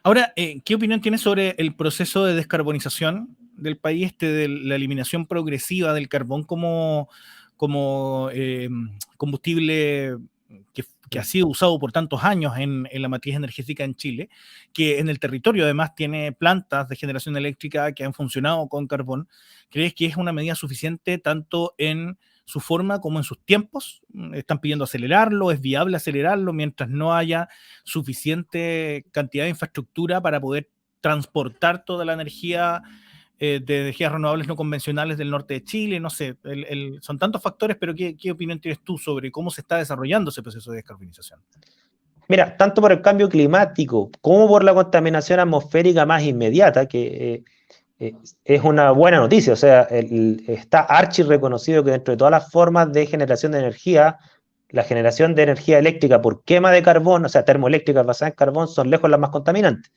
Ahora, ¿qué opinión tienes sobre el proceso de descarbonización del país, de la eliminación progresiva del carbón como combustible que ha sido usado por tantos años en la matriz energética en Chile, que en el territorio además tiene plantas de generación eléctrica que han funcionado con carbón? ¿Crees que es una medida suficiente tanto en su forma como en sus tiempos? ¿Están pidiendo acelerarlo? ¿Es viable acelerarlo mientras no haya suficiente cantidad de infraestructura para poder transportar toda la energía de energías renovables no convencionales del norte de Chile? No sé, son tantos factores, pero ¿qué opinión tienes tú sobre cómo se está desarrollando ese proceso de descarbonización? Mira, tanto por el cambio climático como por la contaminación atmosférica más inmediata, que es una buena noticia. O sea, está archi reconocido que dentro de todas las formas de generación de energía, la generación de energía eléctrica por quema de carbón, o sea, termoeléctricas basadas en carbón, son lejos las más contaminantes.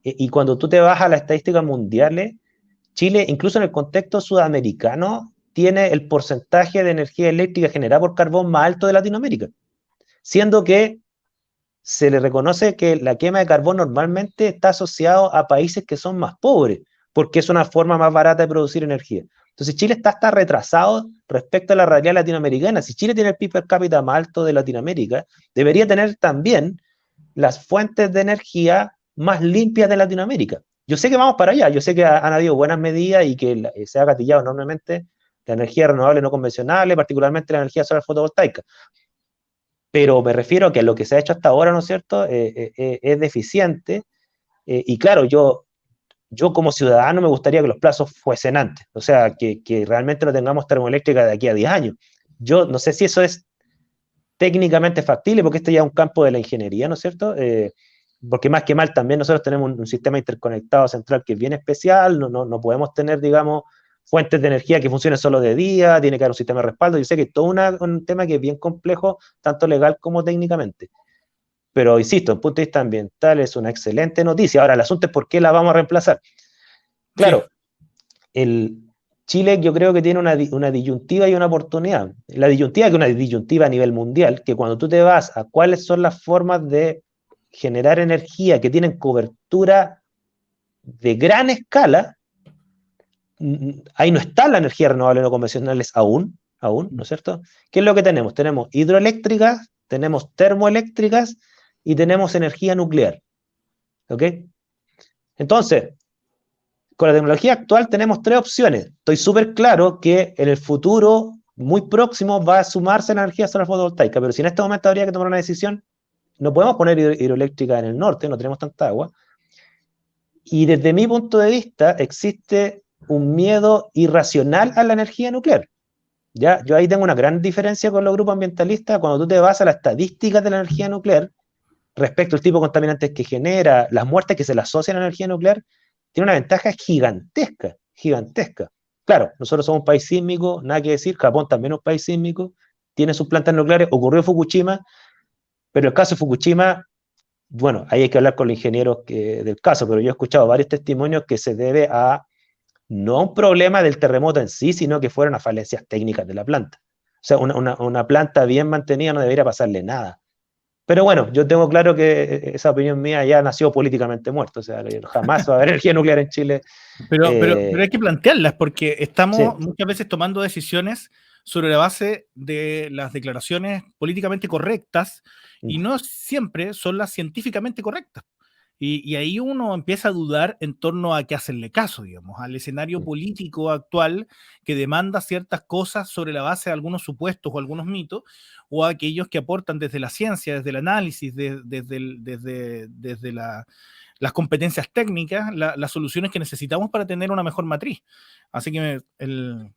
Y cuando tú te vas a las estadísticas mundiales, Chile, incluso en el contexto sudamericano, tiene el porcentaje de energía eléctrica generada por carbón más alto de Latinoamérica, siendo que se le reconoce que la quema de carbón normalmente está asociado a países que son más pobres, porque es una forma más barata de producir energía. Entonces Chile está hasta retrasado respecto a la realidad latinoamericana. Si Chile tiene el PIB per cápita más alto de Latinoamérica, debería tener también las fuentes de energía más limpias de Latinoamérica. Yo sé que vamos para allá, yo sé que han habido buenas medidas y que se ha gatillado enormemente la energía renovable no convencional, particularmente la energía solar fotovoltaica. Pero me refiero a que lo que se ha hecho hasta ahora, ¿no es cierto?, es deficiente. Y claro, yo como ciudadano me gustaría que los plazos fuesen antes, o sea, que realmente no tengamos termoeléctrica de aquí a 10 años. Yo no sé si eso es técnicamente factible, porque este ya es un campo de la ingeniería, ¿no es cierto? porque más que mal también nosotros tenemos un sistema interconectado central que es bien especial, no podemos tener, digamos, fuentes de energía que funcionen solo de día, tiene que haber un sistema de respaldo. Yo sé que es todo un tema que es bien complejo, tanto legal como técnicamente. Pero insisto, desde el punto de vista ambiental es una excelente noticia. Ahora, el asunto es por qué la vamos a reemplazar. Claro, sí. Chile yo creo que tiene una disyuntiva y una oportunidad. La disyuntiva, que es una disyuntiva a nivel mundial, que cuando tú te vas a cuáles son las formas de generar energía que tienen cobertura de gran escala, ahí no está la energía renovable no convencionales aún, ¿no es cierto? ¿Qué es lo que tenemos? Tenemos hidroeléctricas, tenemos termoeléctricas y tenemos energía nuclear, ¿ok? Entonces, con la tecnología actual tenemos tres opciones. Estoy súper claro que en el futuro muy próximo va a sumarse la energía solar fotovoltaica, pero si en este momento habría que tomar una decisión, no podemos poner hidroeléctrica en el norte, no tenemos tanta agua. Y desde mi punto de vista existe un miedo irracional a la energía nuclear. ¿Ya? Yo ahí tengo una gran diferencia con los grupos ambientalistas. Cuando tú te vas a las estadísticas de la energía nuclear, respecto al tipo de contaminantes que genera, las muertes que se le asocian a la energía nuclear, tiene una ventaja gigantesca, gigantesca. Claro, nosotros somos un país sísmico, nada que decir, Japón también es un país sísmico, tiene sus plantas nucleares, ocurrió en Fukushima, pero el caso de Fukushima, bueno, ahí hay que hablar con los ingenieros del caso, pero yo he escuchado varios testimonios que se debe a no a un problema del terremoto en sí, sino que fueron a falencias técnicas de la planta. O sea, una planta bien mantenida no debería pasarle nada. Pero bueno, yo tengo claro que esa opinión mía ya nació políticamente muerta. O sea, jamás va a haber energía nuclear en Chile. Pero hay que plantearlas porque estamos Sí. muchas veces tomando decisiones sobre la base de las declaraciones políticamente correctas y no siempre son las científicamente correctas. Y ahí uno empieza a dudar en torno a qué hacerle caso, digamos, al escenario político actual que demanda ciertas cosas sobre la base de algunos supuestos o algunos mitos, o a aquellos que aportan desde la ciencia, desde el análisis, desde las competencias técnicas, las soluciones que necesitamos para tener una mejor matriz. Así que no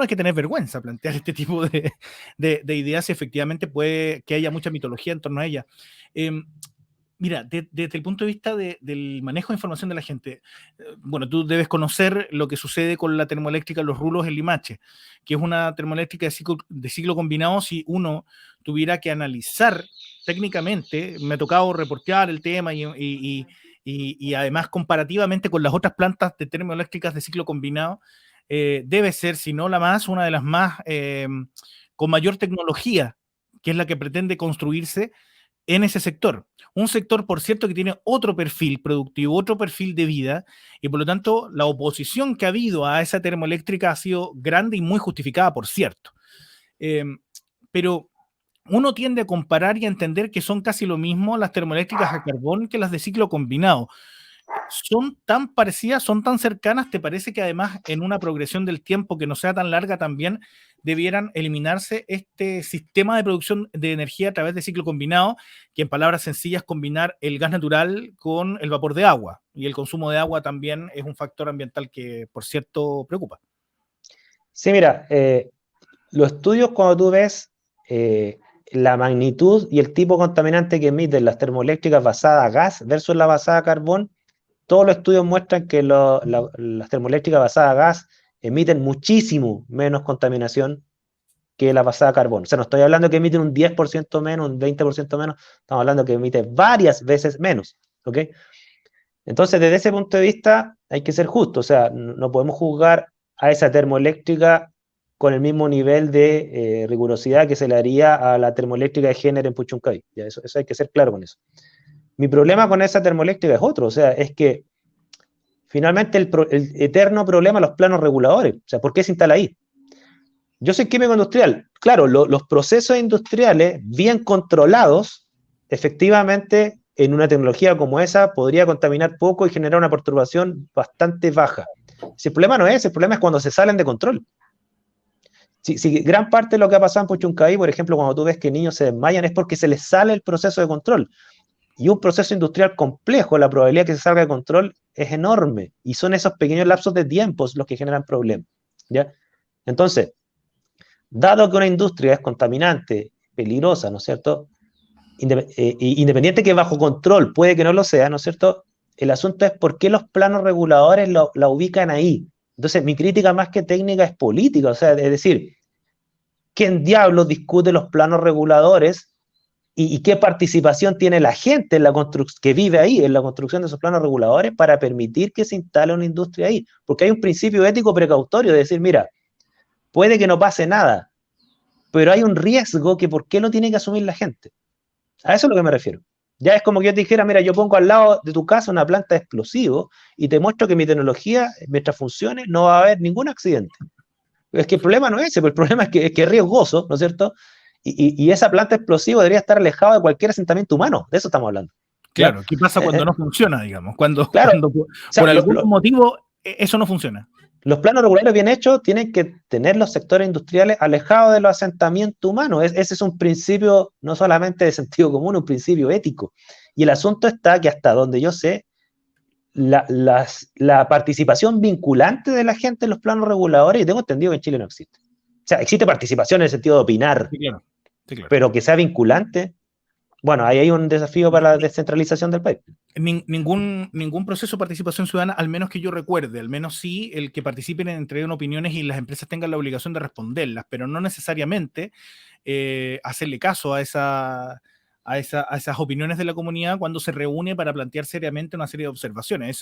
hay que tener vergüenza plantear este tipo de ideas, y efectivamente puede que haya mucha mitología en torno a ella. Mira, desde el punto de vista del manejo de información de la gente, bueno, tú debes conocer lo que sucede con la termoeléctrica Los Rulos en Limache, que es una termoeléctrica de ciclo combinado. Si uno tuviera que analizar técnicamente, me ha tocado reportear el tema y además comparativamente con las otras plantas de termoeléctricas de ciclo combinado, debe ser, si no la más, una de las más con mayor tecnología, que es la que pretende construirse en ese sector. Un sector, por cierto, que tiene otro perfil productivo, otro perfil de vida, y por lo tanto la oposición que ha habido a esa termoeléctrica ha sido grande y muy justificada, por cierto. Pero uno tiende a comparar y a entender que son casi lo mismo las termoeléctricas a carbón que las de ciclo combinado. Son tan parecidas, son tan cercanas. ¿Te parece que además en una progresión del tiempo que no sea tan larga también debieran eliminarse este sistema de producción de energía a través de ciclo combinado, que en palabras sencillas combinar el gas natural con el vapor de agua? Y el consumo de agua también es un factor ambiental que, por cierto, preocupa. Sí, mira, los estudios cuando tú ves la magnitud y el tipo contaminante que emiten las termoeléctricas basadas a gas versus la basada a carbón, todos los estudios muestran que las termoeléctricas basadas a gas emiten muchísimo menos contaminación que la basada a carbón. O sea, no estoy hablando que emiten un 10% menos, un 20% menos, estamos hablando que emite varias veces menos, ¿ok? Entonces, desde ese punto de vista, hay que ser justo, o sea, no podemos juzgar a esa termoeléctrica con el mismo nivel de rigurosidad que se le haría a la termoeléctrica de Género en Puchuncaví. Ya, eso hay que ser claro con eso. Mi problema con esa termoeléctrica es otro, o sea, es que finalmente el eterno problema los planos reguladores, o sea, ¿por qué se instala ahí? Yo soy químico industrial, claro, los procesos industriales bien controlados, efectivamente, en una tecnología como esa, podría contaminar poco y generar una perturbación bastante baja. Si el problema no es, el problema es cuando se salen de control. Si gran parte de lo que ha pasado en Puchuncaví, por ejemplo, cuando tú ves que niños se desmayan, es porque se les sale el proceso de control. Y un proceso industrial complejo, la probabilidad que se salga de control es enorme. Y son esos pequeños lapsos de tiempos los que generan problemas, ¿ya? Entonces, dado que una industria es contaminante, peligrosa, ¿no es cierto? independiente que bajo control, puede que no lo sea, ¿no es cierto? El asunto es por qué los planos reguladores la ubican ahí. Entonces, mi crítica más que técnica es política, o sea, es decir, ¿quién diablos discute los planos reguladores y qué participación tiene la gente en la que vive ahí, en la construcción de esos planos reguladores para permitir que se instale una industria ahí? Porque hay un principio ético precautorio de decir, mira, puede que no pase nada, pero hay un riesgo que ¿por qué lo tiene que asumir la gente? A eso es a lo que me refiero. Ya es como que yo te dijera, mira, yo pongo al lado de tu casa una planta de explosivos y te muestro que mi tecnología, mientras funcione, no va a haber ningún accidente. Es que el problema no es ese, pero el problema es que es riesgoso, ¿no es cierto? Y esa planta explosiva debería estar alejada de cualquier asentamiento humano, de eso estamos hablando. ¿Ya? Claro, ¿qué pasa cuando no funciona, digamos? Claro, Cuando o sea, por algún motivo eso no funciona. los planos regulares bien hechos tienen que tener los sectores industriales alejados de los asentamientos humanos. Ese es un principio no solamente de sentido común, un principio ético. Y el asunto está que hasta donde yo sé, la participación vinculante de la gente en los planos reguladores, y tengo entendido que en Chile no existe. O sea, existe participación en el sentido de opinar, Sí, claro. Sí, claro. pero que sea vinculante, bueno, ahí hay un desafío para la descentralización del país. Ningún proceso de participación ciudadana, al menos que yo recuerde, al menos sí el que participen entreguen opiniones y las empresas tengan la obligación de responderlas, pero no necesariamente hacerle caso a esas opiniones de la comunidad cuando se reúne para plantear seriamente una serie de observaciones.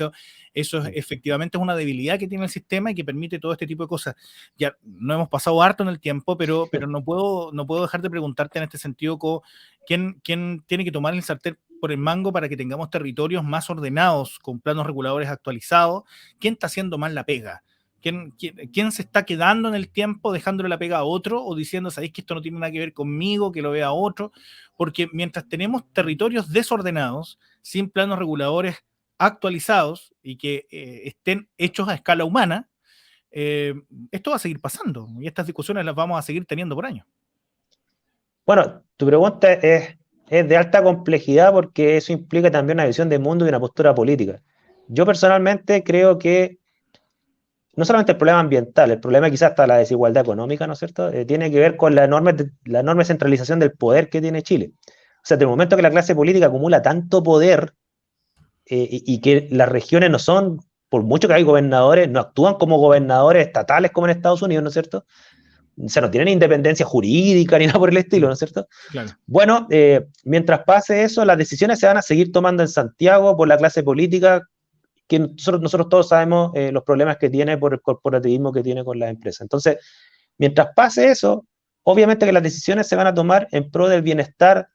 Eso efectivamente es una debilidad que tiene el sistema y que permite todo este tipo de cosas. Ya no hemos pasado harto en el tiempo, pero no puedo dejar de preguntarte en este sentido, ¿quién tiene que tomar el sartén por el mango para que tengamos territorios más ordenados, con planos reguladores actualizados? ¿Quién está haciendo mal la pega? ¿Quién se está quedando en el tiempo dejándole la pega a otro o diciendo, sabéis que esto no tiene nada que ver conmigo, que lo vea otro? Porque mientras tenemos territorios desordenados, sin planos reguladores actualizados y que estén hechos a escala humana, esto va a seguir pasando y estas discusiones las vamos a seguir teniendo por años. Bueno, tu pregunta es de alta complejidad porque eso implica también una visión de mundo y una postura política. Yo personalmente creo que no solamente el problema ambiental, el problema quizás hasta la desigualdad económica, ¿no es cierto? Tiene que ver con la enorme centralización del poder que tiene Chile. O sea, desde el momento que la clase política acumula tanto poder y que las regiones no son, por mucho que hay gobernadores, no actúan como gobernadores estatales como en Estados Unidos, ¿no es cierto? O sea, no tienen independencia jurídica ni nada por el estilo, ¿no es cierto? Claro. Bueno, mientras pase eso, las decisiones se van a seguir tomando en Santiago por la clase política, que nosotros todos sabemos los problemas que tiene por el corporativismo que tiene con las empresas. Entonces, mientras pase eso, obviamente que las decisiones se van a tomar en pro del bienestar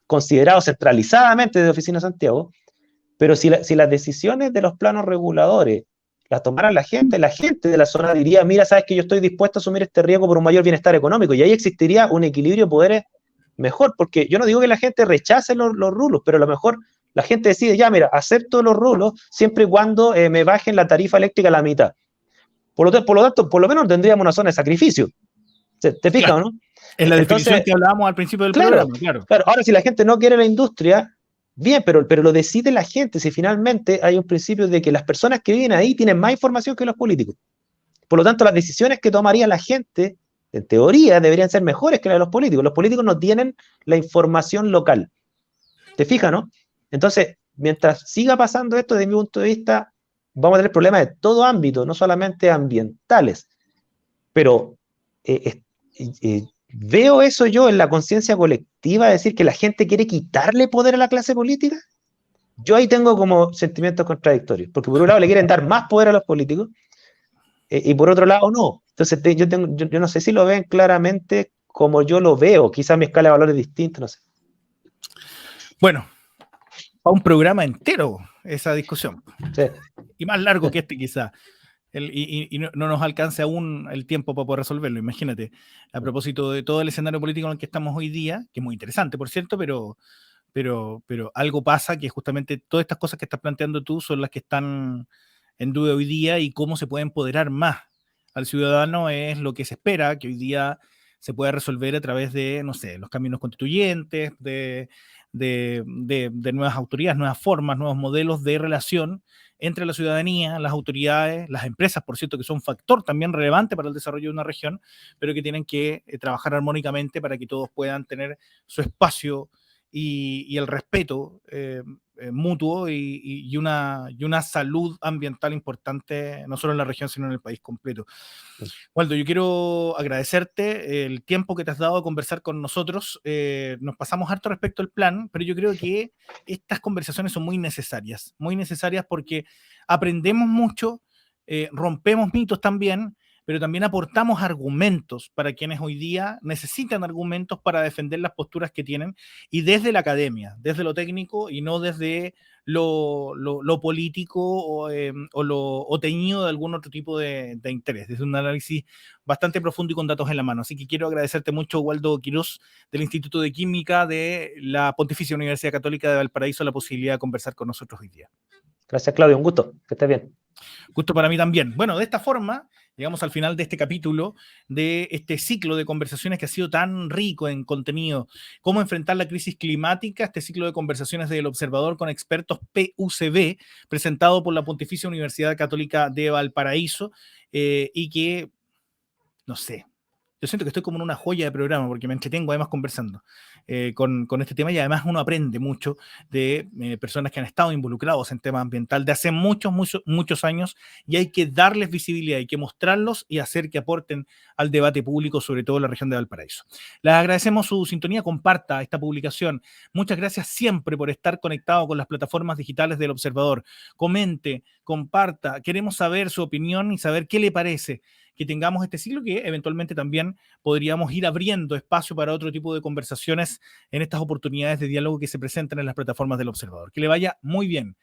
considerado centralizadamente de Oficina Santiago, pero si las decisiones de los planos reguladores las tomara la gente de la zona diría, mira, sabes que yo estoy dispuesto a asumir este riesgo por un mayor bienestar económico, y ahí existiría un equilibrio de poderes mejor, porque yo no digo que la gente rechace los rulos, pero a lo mejor la gente decide, ya, mira, acepto los rulos siempre y cuando me bajen la tarifa eléctrica a la mitad. Por lo tanto, por lo menos tendríamos una zona de sacrificio. ¿Te fijas, claro. no? Es la definición Entonces, que hablábamos al principio del claro, programa, claro. Ahora, si la gente no quiere la industria, bien, pero lo decide la gente. Si finalmente hay un principio de que las personas que viven ahí tienen más información que los políticos. Por lo tanto, las decisiones que tomaría la gente, en teoría, deberían ser mejores que las de los políticos. Los políticos no tienen la información local. ¿Te fijas, no? Entonces, mientras siga pasando esto, desde mi punto de vista, vamos a tener problemas de todo ámbito, no solamente ambientales. Pero veo eso yo en la conciencia colectiva, decir que la gente quiere quitarle poder a la clase política. Yo ahí tengo como sentimientos contradictorios, porque por un lado le quieren dar más poder a los políticos y por otro lado no. Entonces yo no sé si lo ven claramente como yo lo veo, quizás mi escala de valores es distinta, no sé. Bueno, a un programa entero esa discusión. Sí. Y más largo que este quizá. Y no nos alcance aún el tiempo para poder resolverlo, imagínate. A propósito de todo el escenario político en el que estamos hoy día, que es muy interesante, por cierto, pero algo pasa que justamente todas estas cosas que estás planteando tú son las que están en duda hoy día, y cómo se puede empoderar más al ciudadano es lo que se espera que hoy día se pueda resolver a través de, no sé, los caminos constituyentes, de nuevas autoridades, nuevas formas, nuevos modelos de relación entre la ciudadanía, las autoridades, las empresas, por cierto, que son un factor también relevante para el desarrollo de una región, pero que tienen que trabajar armónicamente para que todos puedan tener su espacio y el respeto mutuo y una salud ambiental importante, no solo en la región, sino en el país completo. Waldo, yo quiero agradecerte el tiempo que te has dado a conversar con nosotros. Nos pasamos harto respecto al plan, pero yo creo que estas conversaciones son muy necesarias porque aprendemos mucho, rompemos mitos también, pero también aportamos argumentos para quienes hoy día necesitan argumentos para defender las posturas que tienen, y desde la academia, desde lo técnico y no desde lo político o teñido de algún otro tipo de interés, desde un análisis bastante profundo y con datos en la mano. Así que quiero agradecerte mucho, Waldo Quirós, del Instituto de Química de la Pontificia Universidad Católica de Valparaíso, la posibilidad de conversar con nosotros hoy día. Gracias, Claudio, un gusto, que estés bien. Gusto para mí también. Bueno, de esta forma llegamos al final de este capítulo, de este ciclo de conversaciones que ha sido tan rico en contenido. Cómo enfrentar la crisis climática, este ciclo de conversaciones del Observador con expertos PUCB, presentado por la Pontificia Universidad Católica de Valparaíso, y que, no sé, yo siento que estoy como en una joya de programa porque me entretengo además conversando con este tema, y además uno aprende mucho de personas que han estado involucrados en temas ambiental de hace muchos años, y hay que darles visibilidad, hay que mostrarlos y hacer que aporten al debate público, sobre todo en la región de Valparaíso. Les agradecemos su sintonía, comparta esta publicación. Muchas gracias siempre por estar conectado con las plataformas digitales del Observador. Comente, comparta, queremos saber su opinión y saber qué le parece que tengamos este ciclo, que eventualmente también podríamos ir abriendo espacio para otro tipo de conversaciones en estas oportunidades de diálogo que se presentan en las plataformas del Observador. Que le vaya muy bien.